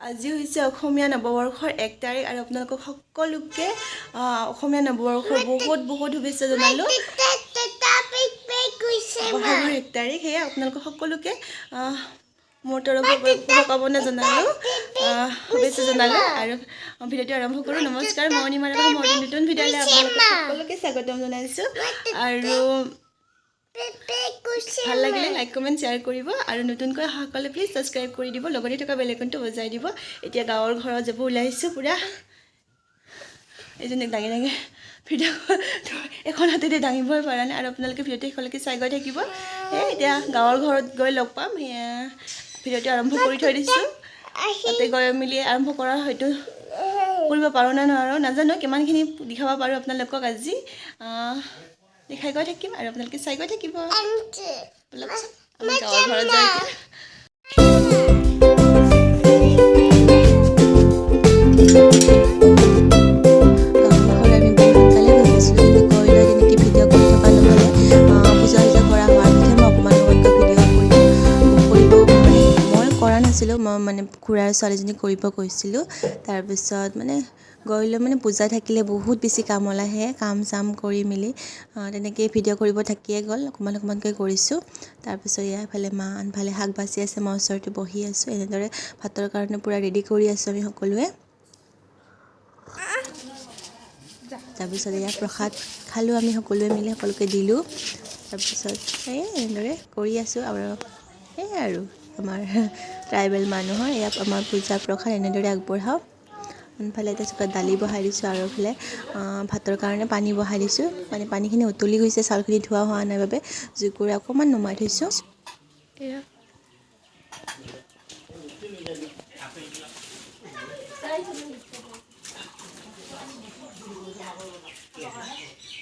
আজি হৈছে অসমীয়া নৱবৰ্ষৰ 1 তাৰিখ আৰু আপোনালোকক সকলোকে অসমীয়া নৱবৰ্ষৰ বহুত শুভেচ্ছা জনালো। বহাগৰ 1 তাৰিখ সেয়া আপোনালোকক সকলোকে মোৰ তৰফৰ পৰা শুভকামনা জনালো, শুভেচ্ছা জনালো আৰু ভিডিঅ'টো আৰম্ভ কৰোঁ। নমস্কাৰ, মই অনিমা ৰাভা। মই নতুন ভিডিঅ'লৈ আপোনালোকক সকলোকে স্বাগতম জনাইছোঁ আৰু ভাল লাগিলে লাইক কমেণ্ট শ্বেয়াৰ কৰিব আৰু নতুনকৈ সকলে প্লিজ সাবস্ক্ৰাইব কৰি দিব, লগতে থকা বেল আইকনটো বজাই দিব। এতিয়া গাঁৱৰ ঘৰত যাব ওলাইছোঁ পুৰা এইজনীক দাঙি দাঙি ভিডিঅ' এখন হাতেৰে দাঙিবই পৰা নাই আৰু আপোনালোকে ভিডিঅ'টো শেষলৈকে চাই গৈ থাকিব। এতিয়া গাঁৱৰ ঘৰত গৈ লগ পাম। ভিডিঅ'টো আৰম্ভ কৰি থৈ দিছোঁ, তাতে গৈ মেলি আৰম্ভ কৰা হয়তো কৰিব পাৰোঁ নে নোৱাৰোঁ নাজানো, কিমানখিনি দেখাব পাৰোঁ আপোনালোকক আজি দেখাই গৈ থাকিম আৰু আপোনালোকে চাই গৈ থাকিব। আমি গাঁৱৰ ঘৰত যাই মই মানে খুৰাৰ ছোৱালীজনী কৰিব কৈছিলোঁ। তাৰপিছত মানে গৈ লৈ মানে পূজা থাকিলে বহুত বেছি কাম ওলাইহে, কাম চাম কৰি মেলি তেনেকৈ ভিডিঅ' কৰিব থাকিয়ে গ'ল, অকণমানকৈ কৰিছোঁ। তাৰপিছত এফালে মা আনফালে শাক বাচি আছে, মই ওচৰতে বহি আছোঁ। এনেদৰে ভাতৰ কাৰণে পূৰা ৰেডি কৰি আছোঁ আমি সকলোৱে। তাৰপিছত এয়া প্ৰসাদ খালোঁ আমি সকলোৱে মিলি, সকলোকে দিলোঁ। তাৰপিছত এনেদৰে কৰি আছোঁ আৰু সেয়াই আৰু আমাৰ ট্ৰাইবেল মানুহৰ এয়া আমাৰ পূজা প্ৰসাদ এনেদৰে আগবঢ়াওঁ। আনফালে এতিয়া চুকাত দালি বহাই দিছোঁ আৰু এইফালে ভাতৰ কাৰণে পানী বহাই দিছোঁ। মানে পানীখিনি উতলি গৈছে, চাউলখিনি ধোৱা হোৱা নাই বাবে জুইকুৰা অকণমান নমাই থৈছোঁ।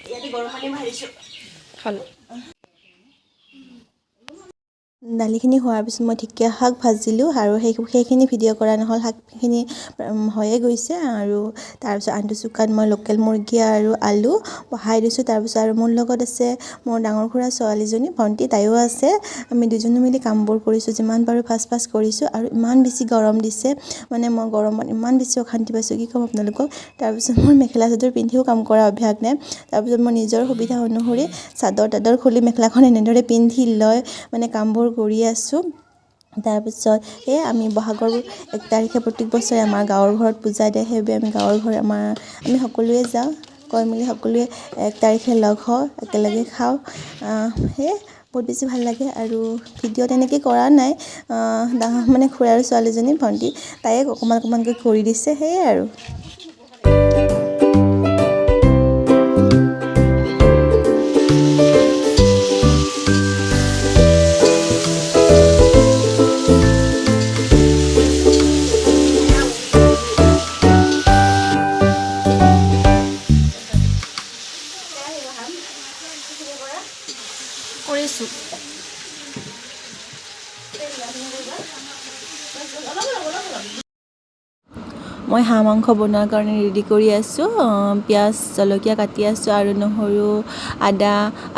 ইয়াতে গৰম পানী ভৰাইছোঁ। দালিখিনি হোৱাৰ পিছত মই ঠিকে শাক ভাজিলোঁ আৰু সেইখিনি ভিডিঅ' কৰা নহ'ল, শাকখিনি হৈয়ে গৈছে। আৰু তাৰপিছত আনটো চুকাত মই লোকেল মুৰ্গী আৰু আলু বহাই দিছোঁ। তাৰপিছত আৰু মোৰ লগত আছে মোৰ ডাঙৰ খুৰা ছোৱালীজনী ভণ্টি, তাইও আছে। আমি দুজনে মিলি কামবোৰ কৰিছোঁ, যিমান পাৰোঁ ফাষ্ট কৰিছোঁ। আৰু ইমান বেছি গৰম দিছে, মানে মই গৰমত ইমান বেছি অশান্তি পাইছোঁ, কি ক'ম আপোনালোকক। তাৰপিছত মোৰ মেখেলা চাদৰ পিন্ধিও কাম কৰা অভ্যাস নাই। তাৰপিছত মই নিজৰ সুবিধা অনুসৰি চাদৰ তাদৰ খুলি মেখেলাখন এনেদৰে পিন্ধি লৈ মানে কামবোৰ কৰি আছোঁ। তাৰপিছত আমি বহাগৰ 1 তাৰিখে প্ৰত্যেক বছৰে আমাৰ গাঁৱৰ ঘৰত পূজা দিয়ে, সেইবাবে আমি গাঁৱৰ ঘৰত আমি সকলোৱে যাওঁ, কৈ মেলি সকলোৱে 1 তাৰিখে লগ হওঁ, একেলগে খাওঁ। বহুত বেছি ভাল লাগে। আৰু ভিডিঅ' তেনেকৈ কৰা নাই, মানে খুৰাৰ ছোৱালীজনী ভণ্টি তাইয়ে অকণমানকৈ কৰি দিছে, সেয়াই আৰু। কৰিছোঁ মই হাঁহ মাংস বনোৱাৰ কাৰণে ৰেডি কৰি আছোঁ। পিঁয়াজ জলকীয়া কাটি আছোঁ আৰু নহৰু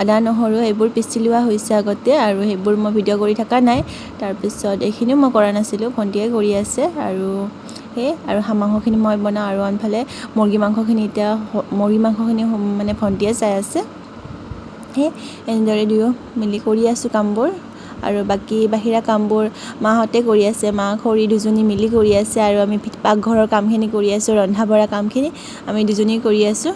আদা নহৰু এইবোৰ পিচি লোৱা হৈছে আগতে, আৰু সেইবোৰ মই ভিডিঅ' কৰি থকা নাই। তাৰপিছত এইখিনিও মই কৰা নাছিলোঁ, ভণ্টিয়ে কৰি আছে। আৰু হাঁহ মাংসখিনি মই বনাওঁ আৰু আনফালে মুৰ্গী মাংসখিনি মানে ভণ্টিয়ে চাই আছে। এনেদৰে দুয়ো মিলি কৰি আছোঁ কামবোৰ। আৰু বাকী বাহিৰা কামবোৰ মাহঁতে কৰি আছে, মা খৰি দুজনী মিলি কৰি আছে। আৰু আমি পাকঘৰৰ কামখিনি কৰি আছোঁ, ৰন্ধা বঢ়া কামখিনি আমি দুজনী কৰি আছোঁ।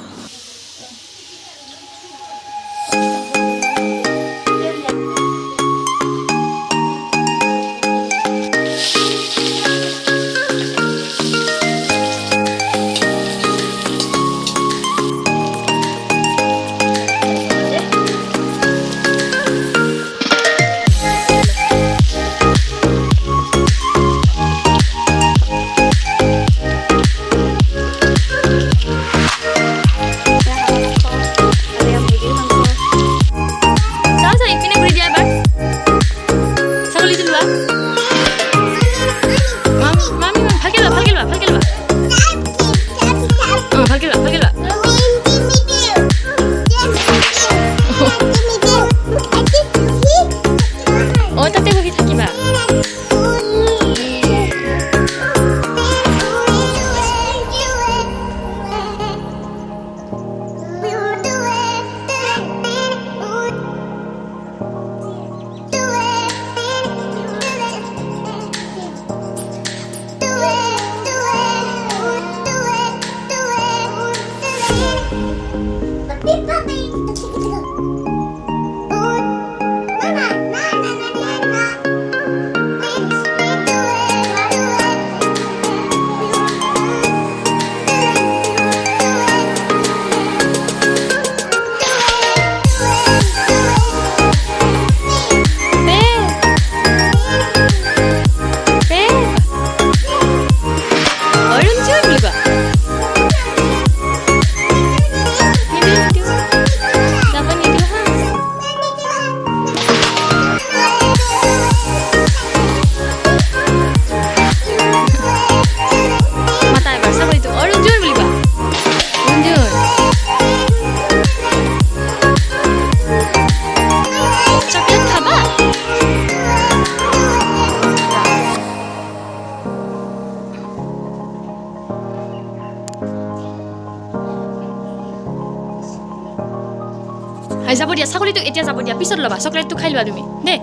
যাব দিয়া ছাগলীটো এতিয়া যাব দিয়া পিছত ল'বা চকলেটটো খাই লোৱা তুমি দেই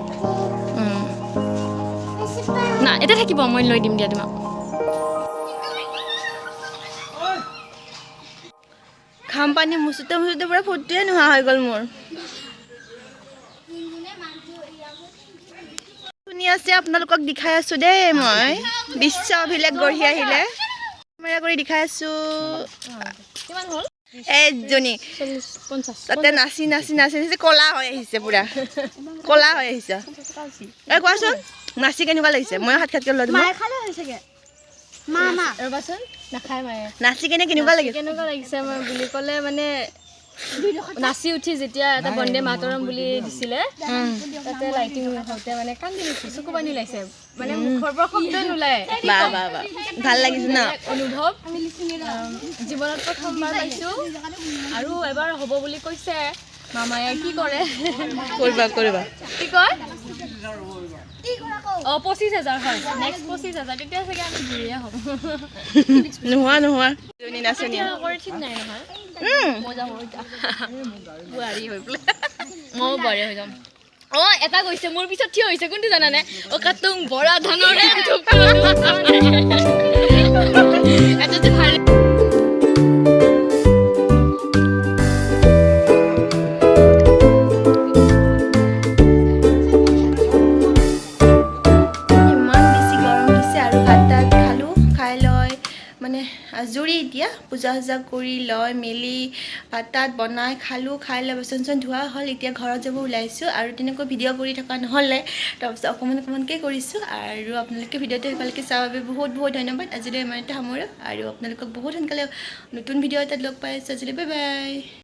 না এতিয়া থাকিব মই লৈ দিম দিয়া তোমাক ঘাম পানী মুচুতে মুচুতে পুৰা ফুটটোৱে নোহোৱা হৈ গ'ল মোৰ শুনি আছে আপোনালোকক দেখাই আছো দেই মই বিশ্ব অভিলেখ গঢ়ি আহিলে কেমেৰা কৰি দেখাই আছো কিমান হ'ল এজনী 50 তাতে নাচি নাচি নাচি নাচি কলা হৈ আহিছে পুৰা কলা হৈ আহিছে এই কোৱাচোন নাচি কেনেকুৱা লাগিছে মই হাত খাতকে লৈ মায়ে খালে হৈছেগে মা ৰবাচোন নাখায় মায়ে নাচি কেনেকুৱা লাগিছে কেনেকুৱা লাগিছে মই বুলি ক'লে মানে নাচি উঠি যেতিয়া এটা বন্দে মাতৰম বুলি দিছিলে তাতে লাইটিং হওঁতে মানে কান্দি গৈছে চকু পানী ওলাইছে মানে মুখৰ পৰা শব্দ নোলায় বা বা বা ভাল লাগিছে ন অনুভৱ জীৱনত প্ৰথমবাৰ পাইছোঁ আৰু এবাৰ হ'ব বুলি কৈছে মামায়ে কি কৰে কৰিবা কি কয় 25,000 হয় নেক্সট 25,000 তেতিয়া চাগে আমি ঘূৰিয়ে হ'ম নোহোৱা জনী নাচনী কৰি ঠিক নাই নহয় মজা হৈ যা বুঢ়ী হৈ পেলাই ময়ো বুঢ়ী হৈ যাম এটা গৈছে মোৰ পিছত থিয় হৈছে কোনটো জানানে কাতুং বৰা ধানৰ এটা যে ভাল আজৰি এতিয়া পূজা সজা কৰি লৈ মেলি তাত বনাই খালোঁ খাই লৈ বাচন চন ধোৱা হ'ল এতিয়া ঘৰত যাব ওলাইছোঁ আৰু তেনেকৈ ভিডিঅ' কৰি থকা নহ'লে তাৰপিছত অকণমানকৈ কৰিছোঁ আৰু আপোনালোকে ভিডিঅ'টো সেইফালকৈ চোৱাৰ বাবে বহুত বহুত ধন্যবাদ আজিলৈ ইমানতে সামৰোঁ আৰু আপোনালোকক বহুত সোনকালে নতুন ভিডিঅ' এটাত লগ পাই আছোঁ আজিলৈ বাই বাই